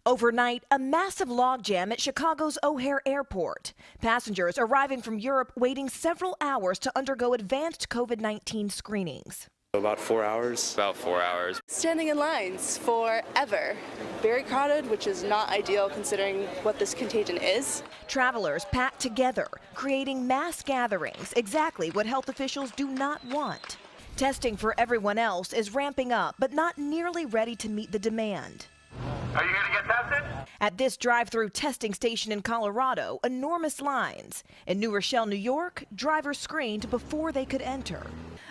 Overnight, a massive logjam at Chicago's O'Hare Airport. Passengers arriving from Europe waiting several hours to undergo advanced COVID-19 screenings. About 4 hours. About 4 hours. Standing in lines forever. Very crowded, which is not ideal considering what this contagion is. Travelers packed together, creating mass gatherings, exactly what health officials do not want. Testing for everyone else is ramping up, but not nearly ready to meet the demand. Are you going to get tested? At this drive-through testing station in Colorado, enormous lines. In New Rochelle, New York, drivers screened before they could enter.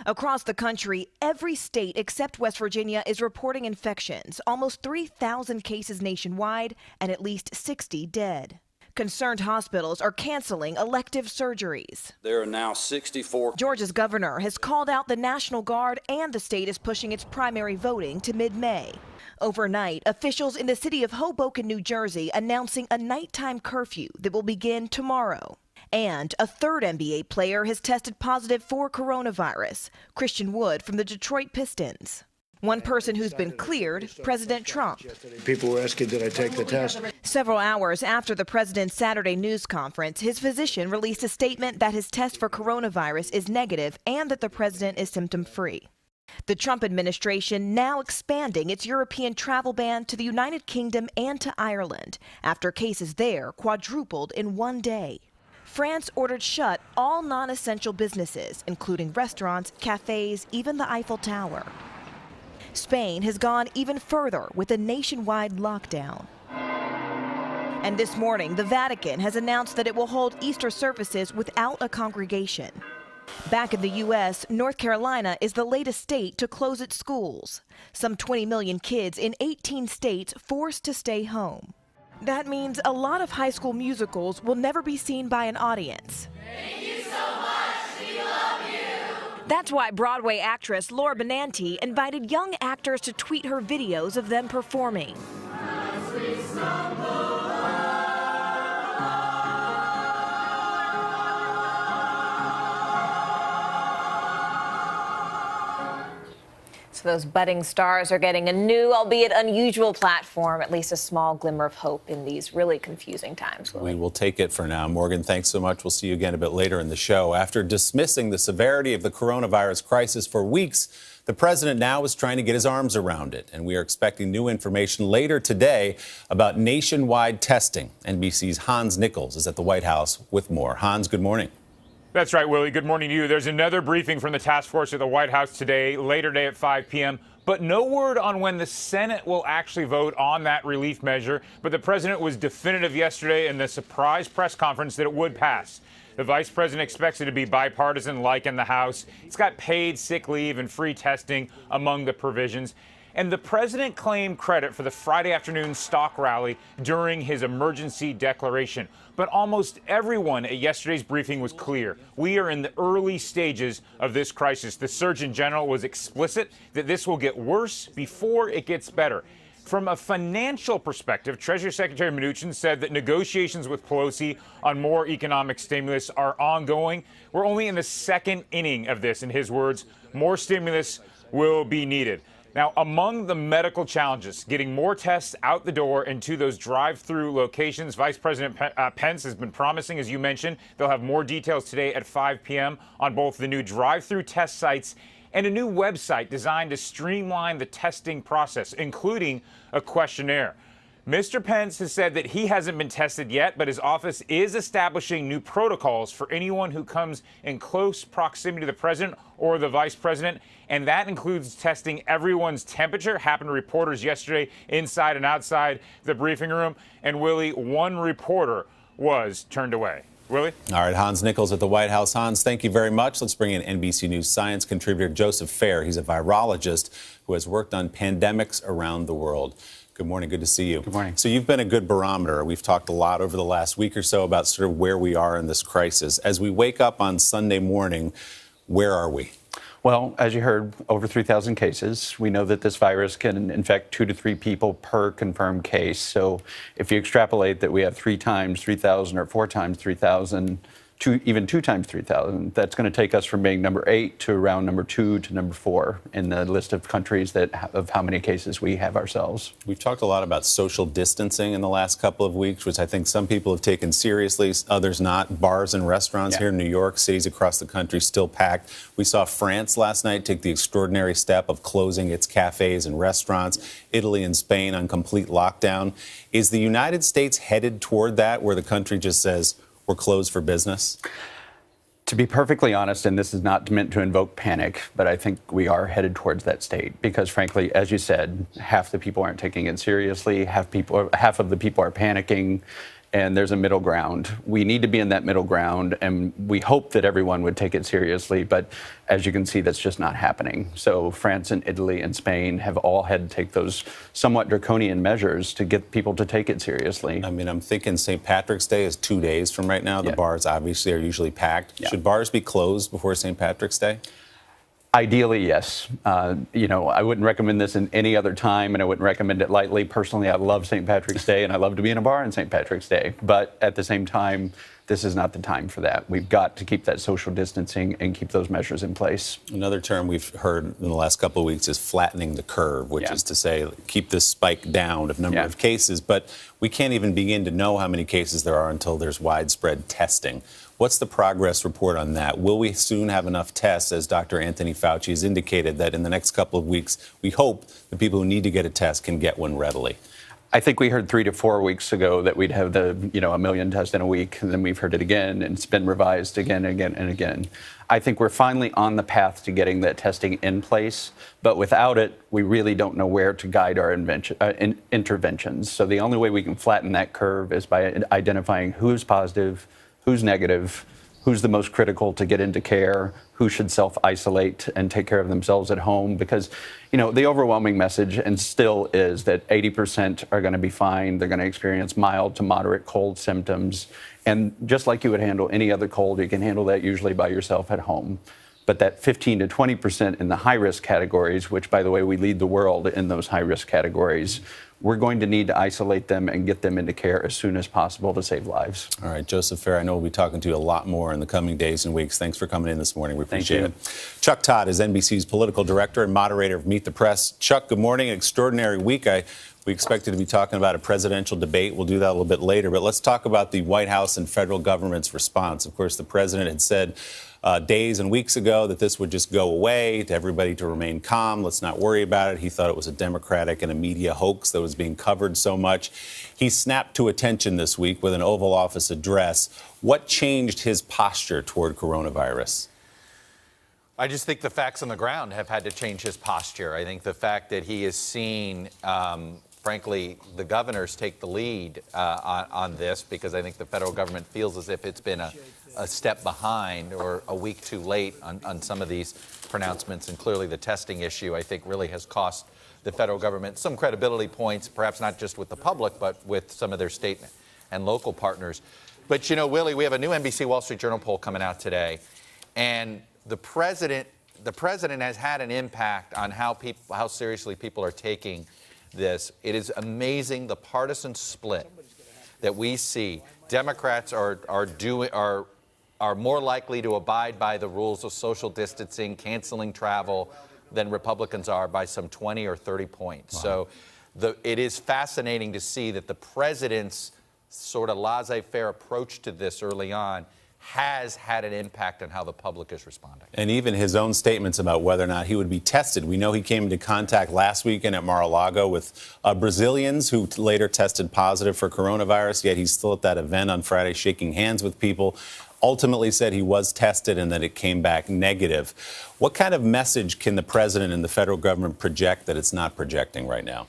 Across the country, every state except West Virginia is reporting infections, almost 3,000 cases nationwide, and at least 60 dead. Concerned hospitals are canceling elective surgeries. There are now 64. Georgia's governor has called out the National Guard, and the state is pushing its primary voting to mid-May. Overnight, officials in the city of Hoboken, New Jersey, announcing a nighttime curfew that will begin tomorrow. And a third NBA player has tested positive for coronavirus, Christian Wood from the Detroit Pistons. One person who's been cleared, President Trump. People were asking, did I take the test? Several hours after the president's Saturday news conference, his physician released a statement that his test for coronavirus is negative and that the president is symptom-free. The Trump administration now expanding its European travel ban to the United Kingdom and to Ireland after cases there quadrupled in one day. France ordered shut all non-essential businesses, including restaurants, cafes, even the Eiffel Tower. Spain has gone even further with a nationwide lockdown. And this morning, the Vatican has announced that it will hold Easter services without a congregation. Back in the U.S., North Carolina is the latest state to close its schools. Some 20 million kids in 18 states forced to stay home. That means a lot of high school musicals will never be seen by an audience. Thank you so much. We love you. That's why Broadway actress Laura Benanti invited young actors to tweet her videos of them performing. As we stumble. So those budding stars are getting a new, albeit unusual platform, at least a small glimmer of hope in these really confusing times. We will take it for now. Morgan, thanks so much. We'll see you again a bit later in the show. After dismissing the severity of the coronavirus crisis for weeks, the president now is trying to get his arms around it. And we are expecting new information later today about nationwide testing. NBC's Hans Nichols is at the White House with more. Hans, good morning. That's right, Willie. Good morning to you. There's another briefing from the task force at the White House today, later today at 5 p.m., but no word on when the Senate will actually vote on that relief measure. But the president was definitive yesterday in the surprise press conference that it would pass. The vice president expects it to be bipartisan, like in the House. It's got paid sick leave and free testing among the provisions. And the president claimed credit for the Friday afternoon stock rally during his emergency declaration. But almost everyone at yesterday's briefing was clear. We are in the early stages of this crisis. The Surgeon General was explicit that this will get worse before it gets better. From a financial perspective, Treasury Secretary Mnuchin said that negotiations with Pelosi on more economic stimulus are ongoing. We're only in the second inning of this, in his words. More stimulus will be needed. Now, among the medical challenges, getting more tests out the door and to those drive-through locations, Vice President Pence has been promising, as you mentioned, they'll have more details today at 5 p.m. on both the new drive-through test sites and a new website designed to streamline the testing process, including a questionnaire. Mr. Pence has said that he hasn't been tested yet, but his office is establishing new protocols for anyone who comes in close proximity to the president or the vice president, and that includes testing everyone's temperature. Happened to reporters yesterday inside and outside the briefing room, and Willie, one reporter was turned away. Willie? All right, Hans Nichols at the White House. Hans, thank you very much. Let's bring in NBC News science contributor Joseph Fair. He's a virologist who has worked on pandemics around the world. Good morning. Good to see you. Good morning. So you've been a good barometer. We've talked a lot over the last week or so about sort of where we are in this crisis. As we wake up on Sunday morning, where are we? Well, as you heard, over 3,000 cases. We know that this virus can infect 2 to 3 people per confirmed case. So if you extrapolate that we have 3 times 3,000 or 4 times 3,000, even 2 times 3,000. That's going to take us from being number 8 to around number 2 to number 4 in the list of countries of how many cases we have ourselves. We've talked a lot about social distancing in the last couple of weeks, which I think some people have taken seriously, others not. Bars and restaurants here in New York, cities across the country still packed. We saw France last night take the extraordinary step of closing its cafes and restaurants. Italy and Spain on complete lockdown. Is the United States headed toward that, where the country just says, we're closed for business? To be perfectly honest, and this is not meant to invoke panic, but I think we are headed towards that state because, frankly, as you said, half the people aren't taking it seriously, half of the people are panicking, and there's a middle ground. We need to be in that middle ground, and we hope that everyone would take it seriously, but as you can see, that's just not happening. So France and Italy and Spain have all had to take those somewhat draconian measures to get people to take it seriously. I mean, I'm thinking St. Patrick's Day is 2 days from right now. The bars obviously are usually packed. Should bars be closed before St. Patrick's Day? Ideally, yes. You know, I wouldn't recommend this in any other time, and I wouldn't recommend it lightly. Personally, I love St. Patrick's Day, and I love to be in a bar on St. Patrick's Day. But at the same time, this is not the time for that. We've got to keep that social distancing and keep those measures in place. Another term we've heard in the last couple of weeks is flattening the curve, which is to say keep this spike down of number of cases. But we can't even begin to know how many cases there are until there's widespread testing. What's the progress report on that? Will we soon have enough tests, as Dr. Anthony Fauci has indicated, that in the next couple of weeks, we hope the people who need to get a test can get one readily? I think we heard 3 to 4 weeks ago that we'd have a million tests in a week, and then we've heard it again, and it's been revised again and again and again. I think we're finally on the path to getting that testing in place, but without it, we really don't know where to guide our interventions. So the only way we can flatten that curve is by identifying who's positive, who's negative, who's the most critical to get into care, who should self-isolate and take care of themselves at home. Because, the overwhelming message, and still is, that 80% are going to be fine. They're going to experience mild to moderate cold symptoms. And just like you would handle any other cold, you can handle that usually by yourself at home. But that 15 to 20% in the high-risk categories, which, by the way, we lead the world in those high-risk categories, we're going to need to isolate them and get them into care as soon as possible to save lives. All right, Joseph Fair, I know we'll be talking to you a lot more in the coming days and weeks. Thanks for coming in this morning. We appreciate it. Chuck Todd is NBC's political director and moderator of Meet the Press. Chuck, good morning. An extraordinary week. We expected to be talking about a presidential debate. We'll do that a little bit later. But let's talk about the White House and federal government's response. Of course, the president had said days and weeks ago that this would just go away, to everybody to remain calm. Let's not worry about it. He thought it was a Democratic and a media hoax that was being covered so much. He snapped to attention this week with an Oval Office address. What changed his posture toward coronavirus? I just think the facts on the ground have had to change his posture. I think the fact that he has seen, frankly, the governors take the lead on this, because I think the federal government feels as if it's been a step behind or a week too late on some of these pronouncements. And clearly the testing issue, I think, really has cost the federal government some credibility points, perhaps not just with the public, but with some of their state and local partners. But, Willie, we have a new NBC Wall Street Journal poll coming out today, and the president has had an impact on how seriously people are taking this. It is amazing the partisan split that we see. Democrats are more likely to abide by the rules of social distancing, canceling travel, than Republicans are by some 20 or 30 points. Wow. So it is fascinating to see that the president's sort of laissez-faire approach to this early on has had an impact on how the public is responding. And even his own statements about whether or not he would be tested. We know he came into contact last weekend at Mar-a-Lago with Brazilians who later tested positive for coronavirus, yet he's still at that event on Friday shaking hands with people. Ultimately said he was tested and that it came back negative. What kind of message can the president and the federal government project that it's not projecting right now?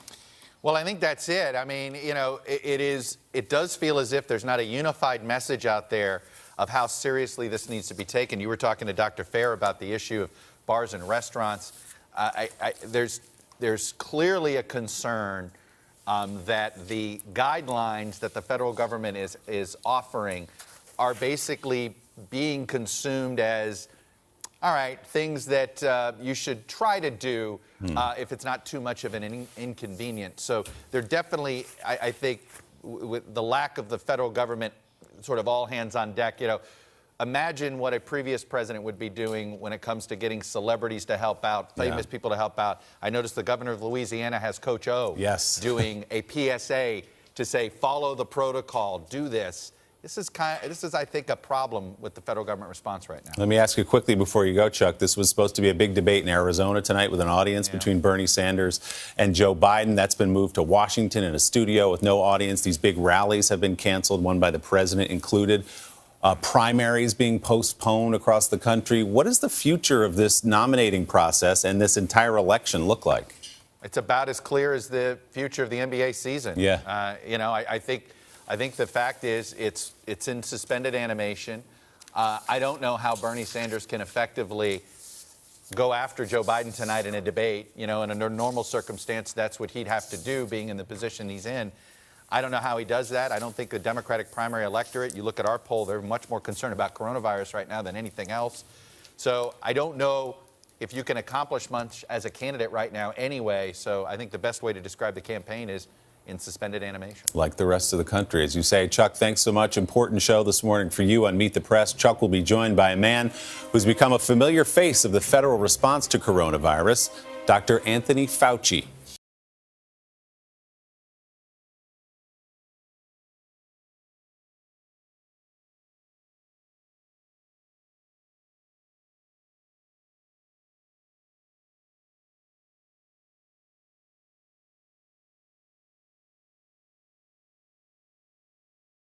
Well, I think that's it. I mean, it does feel as if there's not a unified message out there of how seriously this needs to be taken. You were talking to Dr. Fair about the issue of bars and restaurants. There's clearly a concern that the guidelines that the federal government is offering are basically being consumed as, all right, things that you should try to do if it's not too much of an inconvenience. So they're definitely, I think, with the lack of the federal government sort of all hands on deck, imagine what a previous president would be doing when it comes to getting celebrities to help out, famous people to help out. I noticed the governor of Louisiana has Coach O doing a PSA to say, follow the protocol, do this. This is, I think, a problem with the federal government response right now. Let me ask you quickly before you go, Chuck. This was supposed to be a big debate in Arizona tonight with an audience between Bernie Sanders and Joe Biden. That's been moved to Washington in a studio with no audience. These big rallies have been canceled, one by the president included. Primaries being postponed across the country. What does the future of this nominating process and this entire election look like? It's about as clear as the future of the NBA season. Yeah. I think the fact is it's in suspended animation. I don't know how Bernie Sanders can effectively go after Joe Biden tonight in a debate. In a normal circumstance, that's what he'd have to do, being in the position he's in. I don't know how he does that. I don't think the Democratic primary electorate, you look at our poll, they're much more concerned about coronavirus right now than anything else. So I don't know if you can accomplish much as a candidate right now anyway. So I think the best way to describe the campaign is in suspended animation. Like the rest of the country, as you say. Chuck, thanks so much. Important show this morning for you on Meet the Press. Chuck will be joined by a man who's become a familiar face of the federal response to coronavirus, Dr. Anthony Fauci.